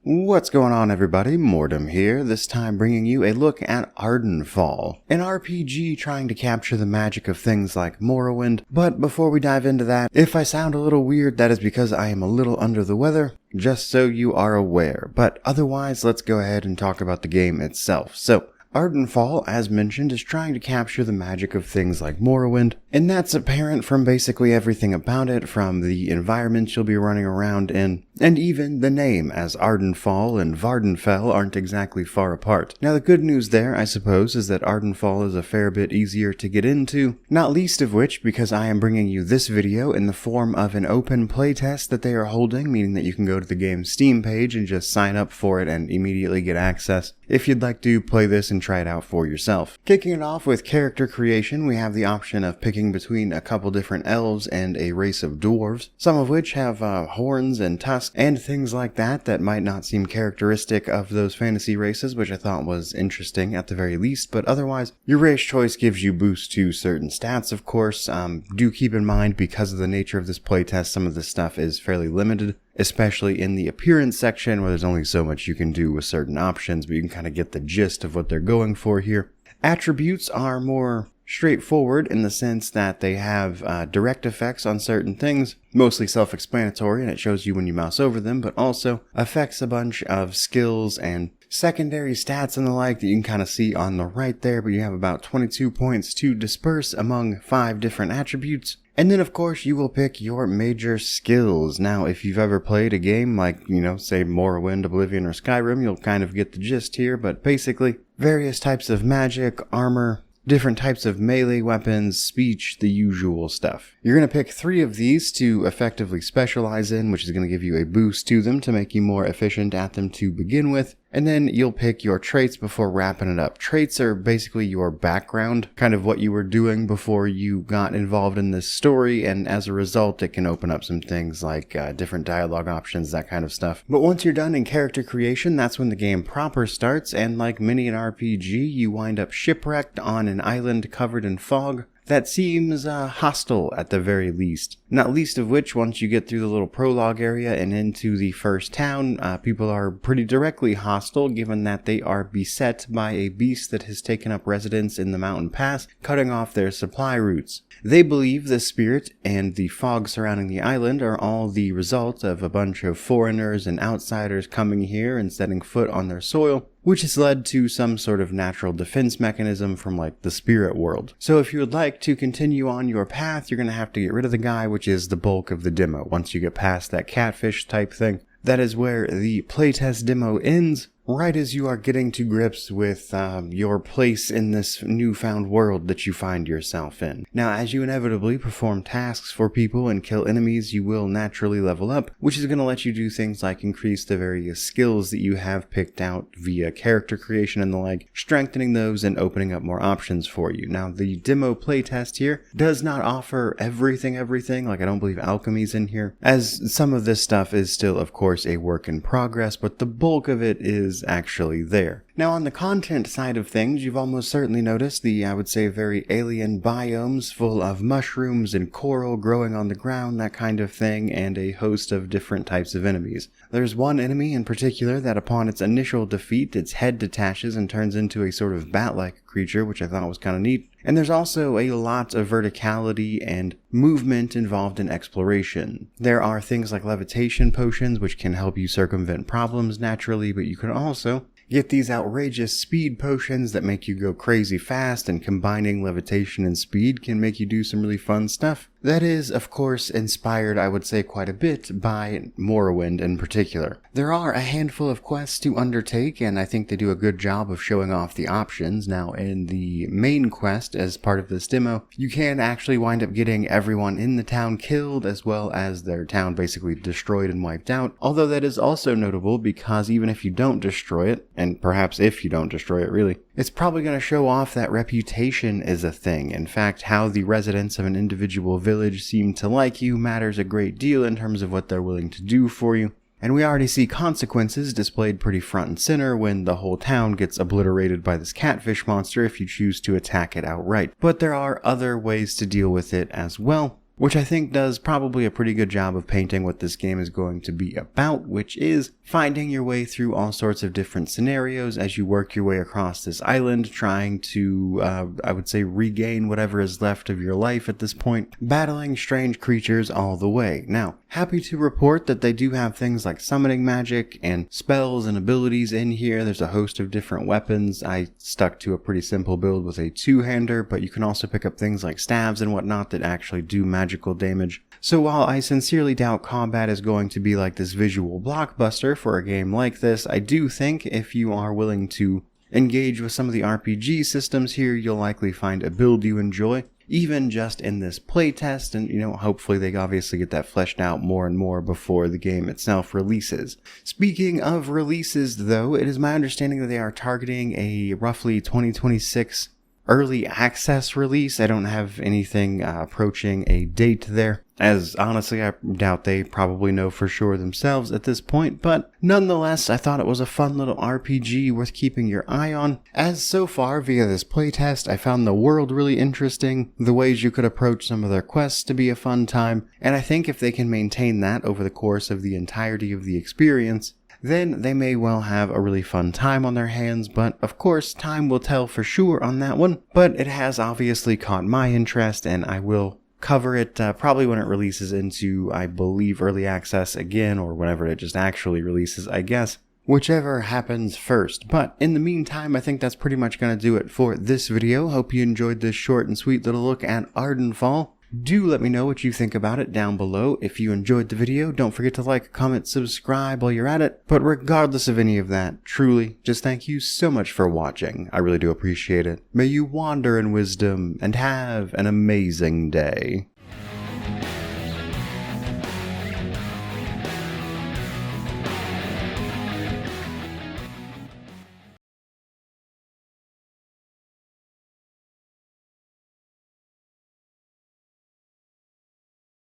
What's going on, everybody? Mortem here, this time bringing you a look at Ardenfall, an RPG trying to capture the magic of things like Morrowind. But before we dive into that, if I sound a little weird, that is because I am a little under the weather, just so you are aware. But otherwise, let's go ahead and talk about the game itself. So, Ardenfall, as mentioned, is trying to capture the magic of things like Morrowind, and that's apparent from basically everything about it, from the environment you'll be running around in, and even the name, as Ardenfall and Vardenfell aren't exactly far apart. Now the good news there, I suppose, is that Ardenfall is a fair bit easier to get into, not least of which because I am bringing you this video in the form of an open playtest that they are holding, meaning that you can go to the game's Steam page and just sign up for it and immediately get access if you'd like to play this and try it out for yourself. Kicking it off with character creation, we have the option of picking between a couple different elves and a race of dwarves, some of which have horns and tusks and things like that that might not seem characteristic of those fantasy races, which I thought was interesting at the very least. But otherwise, your race choice gives you boosts to certain stats, of course. Do keep in mind, because of the nature of this playtest, some of this stuff is fairly limited, especially in the appearance section where there's only so much you can do with certain options, but you can kind of get the gist of what they're going for here. Attributes are more straightforward in the sense that they have direct effects on certain things, mostly self-explanatory, and it shows you when you mouse over them, but also affects a bunch of skills and secondary stats and the like that you can kind of see on the right there, but you have about 22 points to disperse among 5 different attributes. And then, of course, you will pick your major skills. Now, if you've ever played a game like, say Morrowind, Oblivion, or Skyrim, you'll kind of get the gist here, but basically, various types of magic, armor, different types of melee weapons, speech, the usual stuff. You're going to pick 3 of these to effectively specialize in, which is going to give you a boost to them to make you more efficient at them to begin with. And then you'll pick your traits before wrapping it up. Traits are basically your background, kind of what you were doing before you got involved in this story, and as a result, it can open up some things like different dialogue options, that kind of stuff. But once you're done in character creation, that's when the game proper starts, and like many an RPG, you wind up shipwrecked on an island covered in fog that seems hostile at the very least. Not least of which, once you get through the little prologue area and into the first town, people are pretty directly hostile, given that they are beset by a beast that has taken up residence in the mountain pass, cutting off their supply routes. They believe the spirit and the fog surrounding the island are all the result of a bunch of foreigners and outsiders coming here and setting foot on their soil, which has led to some sort of natural defense mechanism from like the spirit world. So if you would like to continue on your path, you're going to have to get rid of the guy, which is the bulk of the demo. Once you get past that catfish type thing, that is where the playtest demo ends, right as you are getting to grips with your place in this newfound world that you find yourself in. Now, as you inevitably perform tasks for people and kill enemies, you will naturally level up, which is going to let you do things like increase the various skills that you have picked out via character creation and the like, strengthening those and opening up more options for you. Now, the demo playtest here does not offer everything, like I don't believe alchemy's in here, as some of this stuff is still, of course, a work in progress, but the bulk of it is actually there. Now, on the content side of things, you've almost certainly noticed the, I would say, very alien biomes full of mushrooms and coral growing on the ground, that kind of thing, and a host of different types of enemies. There's one enemy in particular that upon its initial defeat, its head detaches and turns into a sort of bat-like creature, which I thought was kind of neat. And there's also a lot of verticality and movement involved in exploration. There are things like levitation potions, which can help you circumvent problems naturally, but you can also get these outrageous speed potions that make you go crazy fast, and combining levitation and speed can make you do some really fun stuff. That is, of course, inspired, I would say, quite a bit by Morrowind in particular. There are a handful of quests to undertake, and I think they do a good job of showing off the options. Now, in the main quest, as part of this demo, you can actually wind up getting everyone in the town killed, as well as their town basically destroyed and wiped out. Although that is also notable because even if you don't destroy it, and perhaps if you don't destroy it really, it's probably going to show off that reputation is a thing. In fact, how the residents of an individual village seem to like you matters a great deal in terms of what they're willing to do for you. And we already see consequences displayed pretty front and center when the whole town gets obliterated by this catfish monster if you choose to attack it outright. But there are other ways to deal with it as well. which I think does probably a pretty good job of painting what this game is going to be about, which is finding your way through all sorts of different scenarios as you work your way across this island, trying to, I would say, regain whatever is left of your life at this point, battling strange creatures all the way. Now, happy to report that they do have things like summoning magic and spells and abilities in here. There's a host of different weapons. I stuck to a pretty simple build with a two-hander, but you can also pick up things like staves and whatnot that actually do magical damage. So while I sincerely doubt combat is going to be like this visual blockbuster for a game like this, I do think if you are willing to engage with some of the RPG systems here, you'll likely find a build you enjoy, even just in this playtest, and hopefully they obviously get that fleshed out more and more before the game itself releases. Speaking of releases though, it is my understanding that they are targeting a roughly 2026 early access release. I don't have anything approaching a date there, as honestly I doubt they probably know for sure themselves at this point, but nonetheless I thought it was a fun little RPG worth keeping your eye on, as so far via this playtest I found the world really interesting, the ways you could approach some of their quests to be a fun time, and I think if they can maintain that over the course of the entirety of the experience, then they may well have a really fun time on their hands. But of course, time will tell for sure on that one. But it has obviously caught my interest, and I will cover it probably when it releases into, I believe, early access again, or whenever it just actually releases, I guess. Whichever happens first. But in the meantime, I think that's pretty much going to do it for this video. Hope you enjoyed this short and sweet little look at Ardenfall. Do let me know what you think about it down below. If you enjoyed the video, don't forget to like, comment, subscribe while you're at it. But regardless of any of that, truly, just thank you so much for watching. I really do appreciate it. May you wander in wisdom and have an amazing day.